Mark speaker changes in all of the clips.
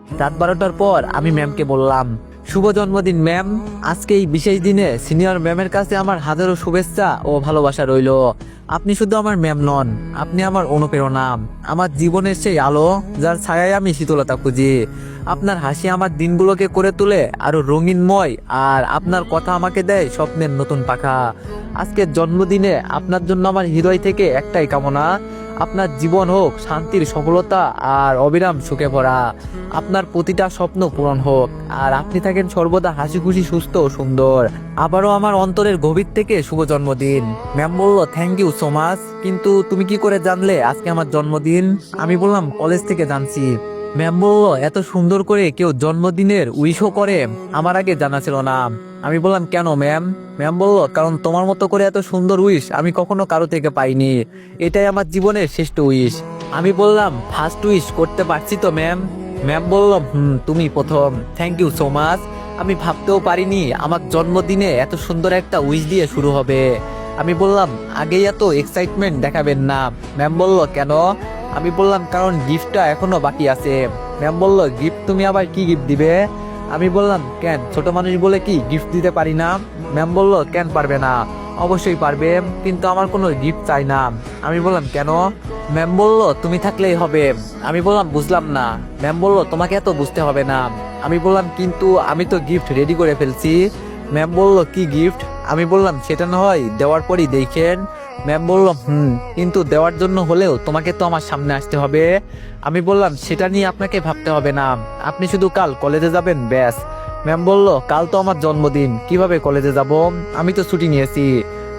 Speaker 1: রাত 12টার পর আমি ম্যামকে বললাম, শুভ জন্মদিন ম্যাম। আজকে এই বিশেষ দিনে সিনিয়র ম্যামের কাছে আমার হাজারো শুভেচ্ছা ও ভালোবাসা রইল। আপনি শুধু আমার ম্যাম নন, আপনি আমার অনুপ্রেরণা, আমার জীবনের সেই আলো যার ছায়ায় আমি শীতলতা খুঁজি। আপনার হাসি আমার দিনগুলোকে করে তোলে আরো রঙিনময়, আর আপনার কথা আমাকে দেয় স্বপ্নের নতুন পাখা। আজকের জন্মদিনে আপনার জন্য আমার হৃদয় থেকে একটাই কামনা, আপনার জীবন হোক শান্তির, সফলতা আর অবিরাম সুখে ভরা। আপনার প্রতিটা স্বপ্ন পূরণ হোক, আর আপনি থাকেন সর্বদা হাসি খুশি, সুস্থ ও সুন্দর। আবারও আমার অন্তরের গভীর থেকে শুভ জন্মদিন। ম্যাম বলল, থ্যাংক ইউ সো মাচ, কিন্তু তুমি কি করে জানলে আজকে আমার জন্মদিন? আমি বললাম, কলেজ থেকে জানছি। ম্যাম বলল, এত সুন্দর করে কেউ জন্মদিনের উইশও করে? আমার আগে জানা ছিল না। আমি বললাম, কেন ম্যাম? ম্যাম বলল, কারণ তোমার মতো করে এত সুন্দর উইশ আমি কখনো কারো থেকে পাইনি। এটাই আমার জীবনের শ্রেষ্ঠ উইশ। আমি বললাম, ফার্স্ট উইশ করতে পারছি তো ম্যাম? ম্যাম বলল, তুমি প্রথম। Thank you so much. আমি ভাবতেও পারিনি আমার জন্মদিনে এত সুন্দর একটা উইশ দিয়ে শুরু হবে। আমি বললাম, আগেই এত এক্সাইটমেন্ট দেখাবেন না। ম্যাম বলল, কেন? আমি বললাম, কারণ গিফটটা এখনো বাকি আছে। ম্যাম বলল, গিফট? তুমি আবার কি গিফট দিবে? আমি বললাম, কেন, ছোট মানুষ বলে কি গিফট দিতে পারি না? ম্যাম বলল, কেন পারবে না? অবশ্যই পারবে, কিন্তু আমার কোনো গিফট চাই না। আমি বললাম, কেন? ম্যাম বলল, তুমি থাকলেই হবে। আমি বললাম, বুঝলাম না। ম্যাম বলল, তোমাকে এত বুঝতে হবে না। আমি বললাম, কিন্তু আমি তো গিফট রেডি করে ফেলছি। ম্যাম বলল, কি গিফট? আমি বললাম, সেটা না হয় দেওয়ার পরই দেখেন। ম্যাম বলল, কিন্তু দেওয়ার জন্য হলেও তোমাকে তো আমার সামনে আসতে হবে। আমি বললাম, সেটা নিয়ে আপনাকে ভাবতে হবে না, আপনি শুধু কাল কলেজে যাবেন, ব্যাস। ম্যাম বলল, কাল তো আমার জন্মদিন, কিভাবে কলেজে যাব? আমি তো ছুটি নিয়েছি।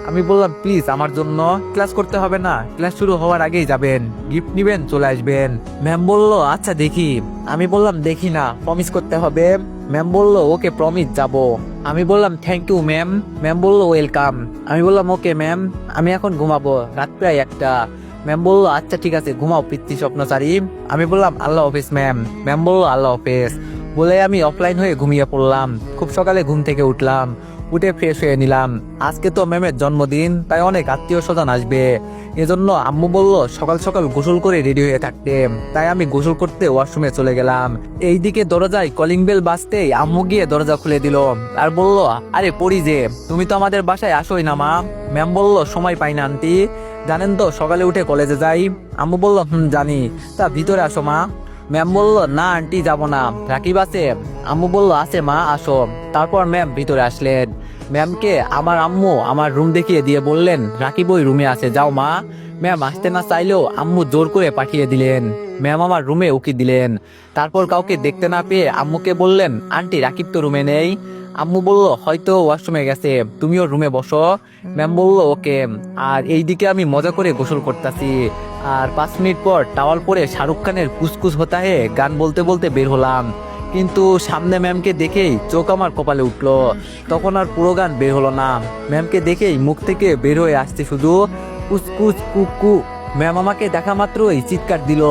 Speaker 1: আমি বললাম, প্লিজ আমার জন্য ক্লাস করতে হবে না, ক্লাস শুরু হওয়ার আগেই যাবেন, গিফট নিবেন, চলে আসবেন। ম্যাম বলল, আচ্ছা দেখি। আমি বললাম, দেখি না, প্রমিস করতে হবে। ম্যাম বলল, ওকে প্রমিস, যাব। আমি বললাম, থ্যাংক ইউ ম্যাম। ম্যাম বলল, ওয়েলকাম। আমি বললাম, ওকে ম্যাম, আমি এখন ঘুমাবো, রাত প্রায় 1টা। ম্যাম বলল, আচ্ছা ঠিক আছে, ঘুমাও পিতৃ স্বপ্নচারী। আমি বললাম, আল্লাহ হাফেজ ম্যাম। ম্যাম বলল, আল্লাহ হাফেজ। বলে আমি অফলাইন হয়ে ঘুমিয়ে পড়লাম। খুব সকালে ঘুম থেকে উঠলাম, উঠে ফ্রেশ হয়ে নিলাম। আজকে তো ম্যামের জন্মদিন, তাই অনেক আত্মীয় স্বজন আসবে। এজন্য আম্মু বলল সকাল সকাল গোসল করে রেডি হয়ে থাকতে, তাই আমি গোসল করতে ওয়াশরুমে চলে গেলাম। এইদিকে দরজায় কলিং বেল বাজতেই আম্মু গিয়ে দরজা খুলে দিল আর বলল, আরে পড়ি যে, তুমি তো আমাদের বাসায় আসোই না মা। ম্যাম বলল, সময় পাই না আন্টি, জানেন তো সকালে উঠে কলেজে যাই। আম্মু বলল, জানি, তা ভিতরে আসো মা। ম্যাম বলল, না আন্টি, যাব না, রাকিব আছে। আম্মু বলল, আছে মা, আসো। তারপর ম্যাম ভিতরে আসলেন। ম্যামকে আমার আম্মু আমার রুম দেখিয়ে দিয়ে বললেন, রাকিব ওই রুমে আছে, যাও মা। ম্যাম আসতে না চাইলেও আম্মু জোর করে পাঠিয়ে দিলেন। ম্যাম আমার রুমে উকি দিলেন। তারপর কাউকে দেখতে না পেয়ে আম্মুকে বললেন, আন্টি রাকিব তো রুমে নেই। আম্মু বলল, হয়তো ওয়াশরুমে গেছে, তুমিও রুমে বসো। ম্যাম বলল, ওকে। আর এইদিকে আমি মজা করে গোসল করতেছি। আর 5 মিনিট পর টাওয়াল পরে শাহরুখ খানের কুসকুস হোতা হে গান বলতে বলতে বের হলাম। কিন্তু সামনে ম্যামকে দেখেই চোখ আমার কপালে উঠলো। তখন আর পুরো গান বের হলো না। ম্যামকে দেখেই মুখ থেকে বের হয়ে আসছে শুধু কুসকুস কুকু। ম্যাম আমাকে দেখা মাত্রই চিৎকার দিল।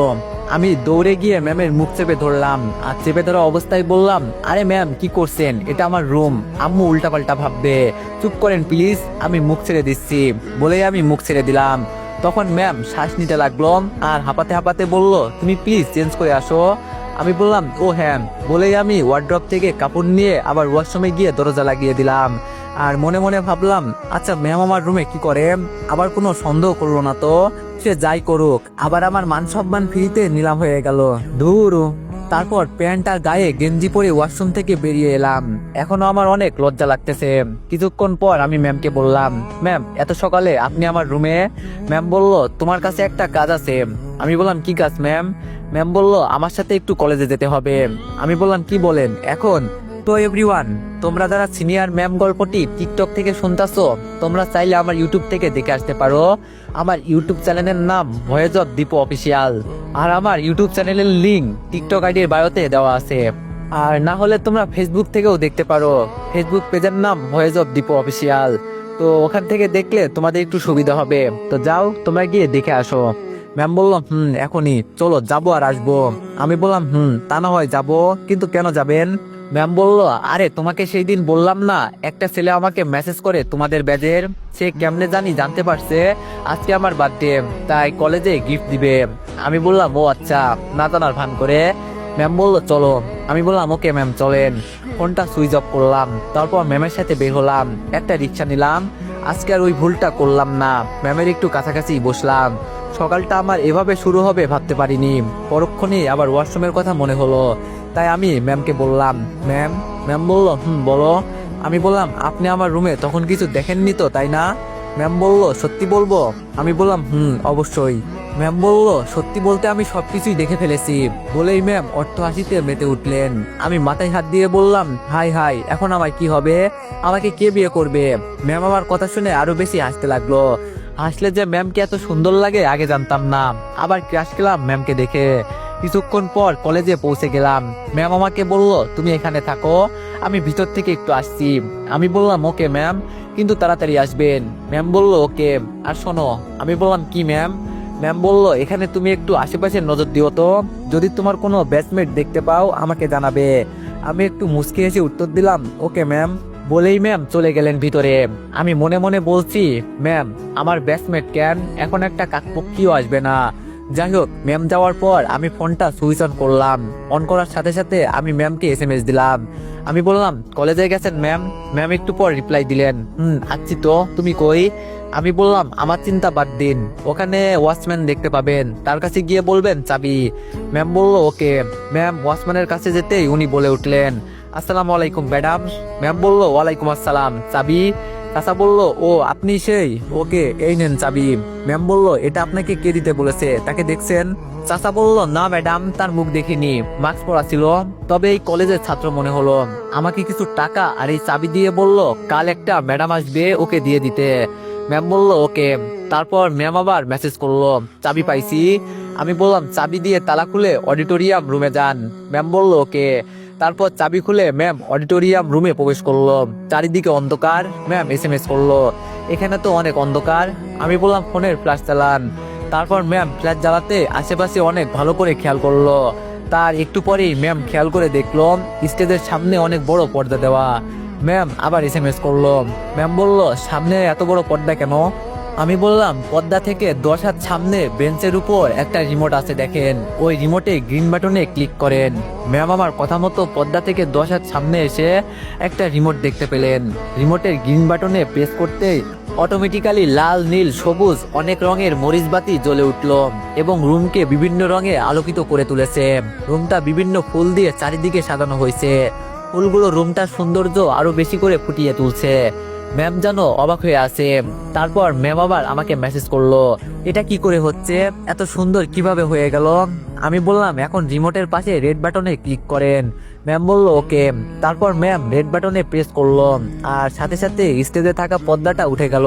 Speaker 1: আমি দৌড়ে গিয়ে ম্যামের মুখ চেপে ধরলাম, আর চেপে ধরা অবস্থায় বললাম, আরে ম্যাম কি করছেন, এটা আমার রুম, আম্মু উল্টাপাল্টা ভাববে, চুপ করেন প্লিজ, আমি মুখ ছেড়ে দিচ্ছি। বলেই আমি মুখ ছেড়ে দিলাম। তখন ম্যাম শ্বাস নিতে লাগলো আর হাঁপাতে হাঁপাতে বলল, তুমি প্লিজ চেঞ্জ করে আসো। আমি বললাম, ও হ্যাঁ। বলেই আমি ওয়ার্ড্রপ থেকে কাপড় নিয়ে আবার ওয়াশরুমে গিয়ে দরজা লাগিয়ে দিলাম। আর মনে মনে ভাবলাম, আচ্ছা ম্যাম আমার রুমে কি করে, আবার কোনো সন্দেহ করলো না তো? সে যাই করুক, আবার আমার মান সম্মান ফ্রিতে নিলাম হয়ে গেল, ধুর। তারপর প্যান্ট আর গায়ে গেঞ্জি পরে ওয়াশরুম থেকে বেরিয়ে এলাম। এখনো আমার অনেক লজ্জা লাগতেছে। কিছুক্ষণ পর আমি ম্যামকে বললাম, ম্যাম এত সকালে আপনি আমার রুমে? ম্যাম বলল, তোমার কাছে একটা কাজ আছে। আমি বললাম, কি কাজ ম্যাম? ম্যাম বলল, আমার সাথে একটু কলেজে যেতে হবে। আমি বললাম, কি বলেন এখন? তো এভরিওয়ান, তোমরা যারা সিনিয়র ম্যাম গল্পটি টিকটক থেকে শুনতাছো, তোমরা চাইলে আমার ইউটিউব থেকে দেখে আসতে পারো। আমার ইউটিউব চ্যানেলের নাম ভয়েস অফ দীপু অফিসিয়াল। আর আমার ইউটিউব চ্যানেলের লিংক টিকটক আইডির বায়োতে দেওয়া আছে। আর না হলে তোমরা ফেসবুক থেকেও দেখতে পারো, ফেসবুক পেজের নাম ভয়েস অফ দীপু অফিসিয়াল। তো ওখান থেকে দেখলে তোমাদের একটু সুবিধা হবে। তো যাও, তোমরা গিয়ে দেখে আসো। ম্যাম বলল, এখনই চলো, যাবো আর আসবো। আমি বললাম, তা না হয় যাবো, কিন্তু কেন যাবেন? ম্যাম বলল, আরে তোমাকে সেই দিন বললাম না, একটা ছেলে আমাকে মেসেজ করে তোমাদের ব্যাচের, সে কেমনে জানতে পারছে আজকে আমার বার্থডে, তাই কলেজে গিফট দিবে। আমি বললাম, ও আচ্ছা, না জানার ভান করে। ম্যাম বললো চলো। আমি বললাম ওকে ম্যাম চলেন। ফোনটা সুইচ অফ করলাম, তারপর ম্যামের সাথে বের হলাম, একটা রিক্সা নিলাম। আজকে আর ওই ভুলটা করলাম না, ম্যামের একটু কাছাকাছি বসলাম। সকালটা আমার এভাবে শুরু হবে ভাবতে পারিনি। পরক্ষণেই আবার ওয়াশরুমের কথা মনে হলো, তাই আমি ম্যামকে বললাম ম্যাম। ম্যাম বলল বলো। আমি বললাম আপনি আমার রুমে তখন কিছু দেখেননি তো তাই না? ম্যাম বলল সত্যি বলবো? আমি বললাম অবশ্যই। ম্যাম বলল সত্যি বলতে আমি সবকিছুই দেখে ফেলেছি। বলেই ম্যাম অট্টহাসিতে মেতে উঠলেন। আমি মাথায় হাত দিয়ে বললাম হাই হাই, এখন আমার কি হবে? আমাকে কে বিয়ে করবে? ম্যাম আমার কথা শুনে আরো বেশি হাসতে লাগলো। হাসলে যে ম্যামকে এত সুন্দর লাগে আগে জানতাম না। আবার ক্রাশ খেলাম ম্যামকে দেখে। কিছুক্ষণ পর কলেজে পৌঁছে গেলাম। ম্যাম আমাকে বলল তুমি এখানে থাকো, আমি ভিতর থেকে একটু আসছি। আমি বললাম ওকে ম্যাম, কিন্তু তাড়াতাড়ি আসবেন। ম্যাম বলল ওকে। আর শোনো। আমি বললাম কি ম্যাম? ম্যাম বলল এখানে তুমি একটু আশেপাশে নজর দিও তো, যদি তোমার কোনো ব্যাচমেট দেখতে পাও আমাকে জানাবে। আমি একটু মুচকি হেসে উত্তর দিলাম ওকে ম্যাম। বলেই ম্যাম চলে গেলেন ভিতরে। আমি মনে মনে বলছি ম্যাম আমার ব্যাচমেট কেন, এখন একটা কাকপক্ষীও আসবে না। যাই হোক, ম্যাম যাওয়ার পর আমি ফোনটা সুইচ অন করলাম। অন করার সাথে সাথে আমি ম্যামকে এসএমএস দিলাম। আমি বললাম কলেজে গেছেন ম্যাম? ম্যাম একটু পর রিপ্লাই দিলেন আছি তো, তুমি কই? আমি বললাম আমার চিন্তা বাদ দিন, ওখানে ওয়াচম্যান দেখতে পাবেন, তার কাছে গিয়ে বলবেন চাবি। ম্যাম বলল ওকে। ম্যাম ওয়াচম্যানের কাছে যেতেই উনি বলে উঠলেন আসসালামু আলাইকুম ম্যাডাম। ম্যাম বলল ওয়ালাইকুম আসসালাম, চাবি? চাচা বলল ও আপনি সেই, ওকে এই নেন চাবি। ম্যাম বলল এটা আপনাকে কে দিতে বলেছে, তাকে দেখছেন? চাচা বলল না ম্যাডাম, তার মুখ দেখিনি, মাস্ক পরা ছিল, তবে এই কলেজের ছাত্র মনে হলো। আমাকে কিছু টাকা আর এই চাবি দিয়ে বলল কাল একটা ম্যাডাম আসবে, ওকে দিয়ে দিতে। ম্যাম বলল ওকে। তারপর ম্যাম আবার মেসেজ করলো চাবি পাইছি। আমি বললাম চাবি দিয়ে তালা খুলে অডিটোরিয়াম রুমে যান। ম্যাম বলল ওকে। তারপর চাবি খুলে ম্যাম অডিটোরিয়াম রুমে প্রবেশ করলো। চারিদিকে অন্ধকার। ম্যাম এসএমএস করলো এখানে তো অনেক অন্ধকার। আমি বললাম ফোনের ফ্ল্যাশ চালান। তারপর ম্যাম ফ্ল্যাশ জ্বালাতে আশেপাশে অনেক ভালো করে খেয়াল করলো। তার একটু পরেই ম্যাম খেয়াল করে দেখলো স্টেজের সামনে অনেক বড় পর্দা দেওয়া। ম্যাম আবার এসএমএস করলো। ম্যাম বলল সামনে এত বড় পর্দা কেন? আমি বললাম পর্দা থেকে 10 হাত সামনে বেঞ্চের উপর একটা রিমোট আছে দেখেন, ওই রিমোটে গ্রিন বাটনে ক্লিক করেন। ম্যাম আমার কথা মতো পর্দা থেকে 10 হাত সামনে এসে একটা রিমোট দেখতে পেলেন। রিমোটের গ্রিন বাটনে প্রেস করতেই অটোমেটিক্যালি লাল নীল সবুজ অনেক রঙের মরিচ বাতি জ্বলে উঠল এবং রুমকে বিভিন্ন রঙে আলোকিত করে তুলেছে। রুমটা বিভিন্ন ফুল দিয়ে চারিদিকে সাজানো হয়েছে। ফুলগুলো রুমটার সৌন্দর্য আরো বেশি করে ফুটিয়ে তুলছে। ম্যাম যেন অবাক হয়ে আছে। তারপর ম্যাম আবার আমাকে মেসেজ করলো এটা কি করে হচ্ছে, এত সুন্দর কিভাবে হয়ে গেল? আমি বললাম এখন রিমোটের পাশে রেড বাটনে ক্লিক করেন। ম্যাম বলল ওকে। তারপর ম্যাম রেড বাটনে প্রেস করলো আর সাথে সাথে স্টেজে থাকা পর্দাটা উঠে গেল।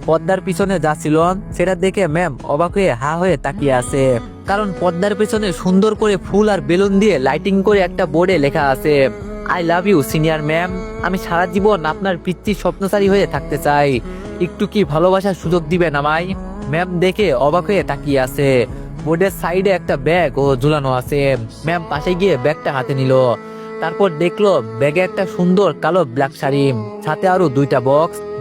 Speaker 1: পর্দার পিছনে যা ছিল সেটা দেখে ম্যাম অবাক হয়ে হা হয়ে তাকিয়ে আছে, কারণ পর্দার পিছনে সুন্দর করে ফুল আর বেলুন দিয়ে লাইটিং করে একটা বোর্ডে লেখা আছে I love you senior ma'am. আমি সারা জীবন আপনার পিচ্চির স্বপ্নচারী হয়ে থাকতে চাই, একটু কি ভালোবাসার সুযোগ দিবেন আমায়? ম্যাম দেখে অবাক হয়ে তাকিয়ে আছে। বোর্ডের সাইডে একটা ব্যাগ ও ঝুলানো আছে। ম্যাম পাশে গিয়ে ব্যাগটা হাতে নিল। তারপর দেখলো ব্যাগে একটা সুন্দর কালো ব্ল্যাক শাড়ি, সাথে আরো 2টা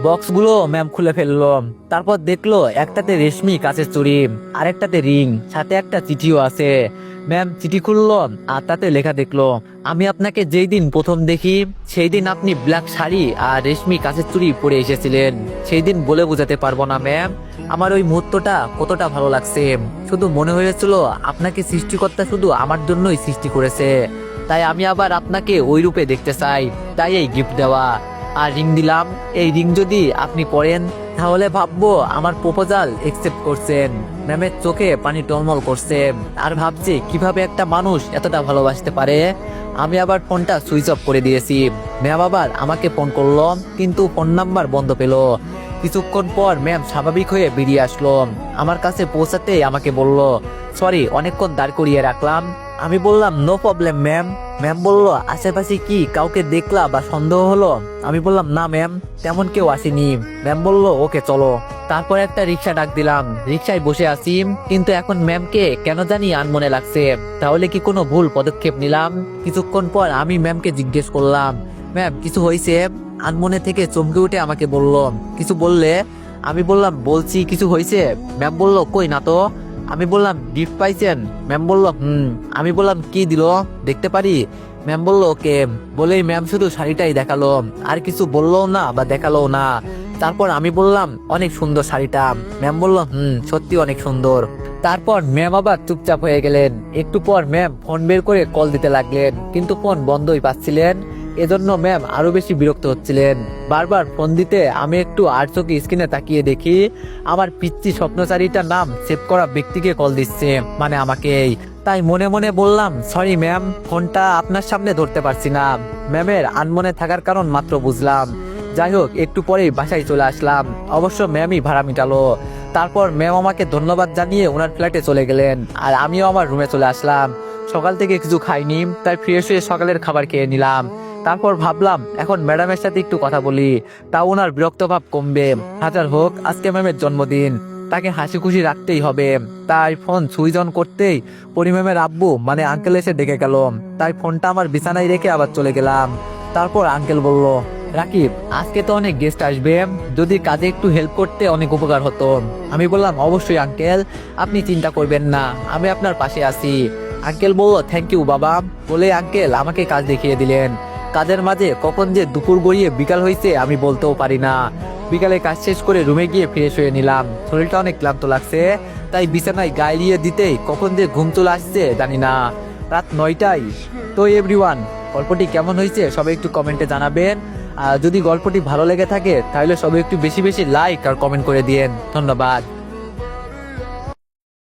Speaker 1: বক্সগুলো ম্যাম খুলে ফেললো। তারপর দেখলো একটাতে রেশমি কাচের চুড়ি, আরেকটাতে রিং, সাথে একটা চিঠিও আছে। ম্যাম চিঠি খুললো আর তাতে লেখা দেখলো আমি আপনাকে যেই দিন প্রথম দেখি সেই দিন আপনি ব্ল্যাক শাড়ি আর রেশমি কাচের চুড়ি পরে এসেছিলেন। সেই দিন বলে বোঝাতে পারবো না ম্যাম, আমার ওই মুহূর্তটা কতটা ভালো লাগছে। শুধু মনে হয়েছিল আপনাকে সৃষ্টিকর্তা শুধু আমার জন্যই সৃষ্টি করেছে, তাই আমি আবার আপনাকে ওই রূপে দেখতে চাই, তাই এই গিফট দেওয়া। আর রিং দিলাম, এই রিং যদি আপনি পরেন তাহলে ভাববো আমার প্রপোজাল একসেপ্ট করছেন। ম্যামের চোখে পানি টলমল করছে আর ভাবছি কিভাবে একটা মানুষ এতটা ভালোবাসতে পারে। আমি আবার ফোনটা সুইচ অফ করে দিয়েছি। ম্যাম আবার আমাকে ফোন করলো কিন্তু ফোন নাম্বার বন্ধ পেল। কিছুক্ষণ পর ম্যাম স্বাভাবিক হয়ে বেরিয়ে আসলো। আমার কাছে পৌঁছাতেই আমাকে বলল সরি অনেকক্ষণ দাঁড় করিয়ে রাখলাম। আমি বললাম নো প্রবলেম ম্যাম। ম্যাম বলল আশেপাশে কি কাউকে দেখলা বা সন্দেহ হলো? আমি বললাম না ম্যাম, তেমন কেউ আসেনি। ম্যাম বলল ওকে চলো। তারপর একটা রিক্সা ডাক দিলাম, রিক্সায় বসে আছি, কিন্তু এখন ম্যামকে কেন জানি আনমনে লাগছে। তাহলে কি কোনো ভুল পদক্ষেপ নিলাম? কিছুক্ষণ পর আমি ম্যামকে জিজ্ঞেস করলাম ম্যাম কিছু হয়েছে? আনমনে থেকে চমকে উঠে আমাকে বলল কিছু বললে? আমি বললাম বলছি কিছু হয়েছে। ম্যাম বলল কই না তো। আমি বললাম গিফট পাইছেন? ম্যাম বলল আমি বললাম কি দিল, দেখতে পারি? ম্যাম বলল ওকে। বলেই ম্যাম শুধু শাড়িটাই দেখালো, আর কিছু বললো না বা দেখালো না। তারপর আমি বললাম অনেক সুন্দর শাড়িটা। ম্যাম বলল সত্যি অনেক সুন্দর। তারপর ম্যাম আবার চুপচাপ হয়ে গেলেন। একটু পর ম্যাম ফোন বের করে কল দিতে লাগলেন, কিন্তু ফোন বন্ধই পাচ্ছিলেন। এজন্য ম্যাম আরো বেশি বিরক্ত হচ্ছিলেন। বারবার ফোন দিতে আমি একটু আর চোখে স্ক্রিনে তাকিয়ে দেখি আমার পিচ্চি স্বপ্নচারীটার নাম সেভ করা ব্যক্তিকে কল দিচ্ছে, মানে আমাকেই। তাই মনে মনে বললাম সরি ম্যাম, ফোনটা আপনার সামনে ধরতে পারছি না। ম্যামের আনমনে থাকার কারণ মাত্র বুঝলাম। যাই হোক, একটু পরেই বাসায় চলে আসলাম। অবশ্য ম্যামই ভাড়া মিটালো। তারপর ম্যাম আমাকে ধন্যবাদ জানিয়ে ওনার ফ্ল্যাটে চলে গেলেন, আর আমিও আমার রুমে চলে আসলাম। সকাল থেকে কিছু খাইনি, তাই ফ্রেশ হয়ে সকালের খাবার খেয়ে নিলাম। তারপর ভাবলাম এখন ম্যাডামের সাথে একটু কথা বলি, তাও ওনার বিরক্ত ভাব কমবে। হাজার হোক আজকে ম্যামের জন্মদিন, তাকে হাসি খুশি রাখতেই হবে। তাই ফোন সুইচ অন করতেই পরিম্যামের আব্বু মানে আঙ্কেল এসে ডেকে গেল। তাই ফোনটা আমার বিছানায় রেখে আবার চলে গেলাম। তারপর আঙ্কেল বলল, রাকিব আজকে তো অনেক গেস্ট আসবে, যদি কাজে একটু হেল্প করতে অনেক উপকার হতো। আমি বললাম অবশ্যই আঙ্কেল, আপনি চিন্তা করবেন না, আমি আপনার পাশে আছি। আঙ্কেল বলল থ্যাংক ইউ বাবা। বলে আঙ্কেল আমাকে কাজ দেখিয়ে দিলেন। কাজের মাঝে কখন যে দুপুর গড়িয়ে বিকাল হয়েছে আমি বলতেও পারি না। বিকালে কাজ শেষ করে রুমে গিয়ে ফ্রেশ হয়ে নিলাম। শরীরটা অনেক ক্লান্ত লাগছে, তাই বিছানায় গায়ে দিয়ে দিতেই কখন যে ঘুম চলে আসছে জানি না। রাত 9টায়। তো এভরিওয়ান, গল্পটি কেমন হয়েছে সবাই একটু কমেন্টে জানাবেন। আর যদি গল্পটি ভালো লেগে থাকে তাহলে সবাই একটু বেশি বেশি লাইক আর কমেন্ট করে দিয়েন। ধন্যবাদ।